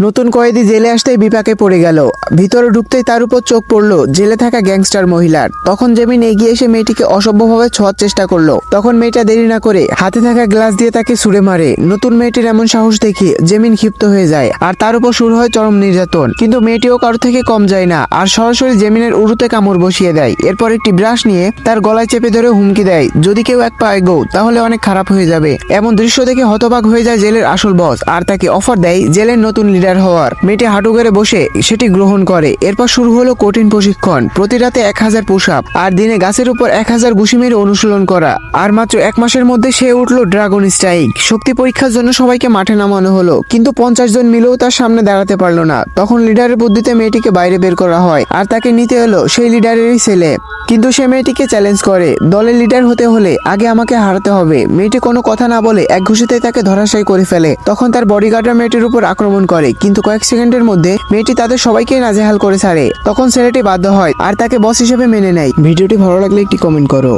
নতুন কয়েদি জেলে আসতেই বিপাকে পড়ে গেল। ভিতরে ঢুকতেই তার উপর চোখ পড়লো জেলে থাকা গ্যাংস্টার মহিলার। তখন জেমিন এগিয়ে এসে মেয়েটিকে অসভ্যভাবে ছোঁয়ার চেষ্টা করলো। তখন মেয়েটা দেরি না করে হাতে থাকা গ্লাস দিয়ে তাকে ছুড়ে মারে। নতুন মেয়েটির এমন সাহস দেখে জেমিন ক্ষিপ্ত হয়ে যায় আর তার উপর শুরু হয় চরম নির্যাতন। কিন্তু মেয়েটিও কারো থেকে কম যায় না আর সরাসরি জেমিনের উরুতে কামড় বসিয়ে দেয়। এরপর একটি ব্রাশ নিয়ে তার গলায় চেপে ধরে হুমকি দেয়, যদি কেউ এক পা এগো তাহলে অনেক খারাপ হয়ে যাবে। এমন দৃশ্য দেখে হতবাক হয়ে যায় জেলের আসল বস আর তাকে অফার দেয় জেলের নতুন লিডার হওয়ার। মেয়েটি হাঁটু গেড়ে বসে সেটি গ্রহণ করে। এরপর শুরু হলো কঠিন প্রশিক্ষণ, প্রতি রাতে 1000 পুশ আপ আর দিনে গাছের উপর 1000 ঘুষি মেরে অনুশীলন করা। আর মাত্র 1 মাসের মধ্যে সে উঠলো ড্রাগন স্ট্রাইক। শক্তি পরীক্ষার জন্য সবাইকে মাঠে নামানো হলো, কিন্তু 50 জন মিলেও তার সামনে দাঁড়াতে পারলো না। তখন লিডারের বুদ্ধিতে মেয়েটিকে বাইরে বের করা হয় আর তাকে নিতে এলো সেই লিডারেরই ছেলে। কিন্তু সে মেয়েটিকে চ্যালেঞ্জ করে, দলের লিডার হতে হলে আগে আমাকে হারাতে হবে। মেয়েটি কোনো কথা না বলে এক ঘুষিতে তাকে ধরাশায়ী করে ফেলে। তখন তার বডিগার্ডরা মেয়েটির উপর আক্রমণ করে, কিন্তু কয়েক সেকেন্ডের মধ্যে মেয়েটি তাদের সবাইকে নাজেহাল করে ছাড়ে। তখন ছেলেটি বাধ্য হয় আর তাকে বস হিসেবে মেনে নেয়। ভিডিওটি ভালো লাগলে একটি কমেন্ট করো।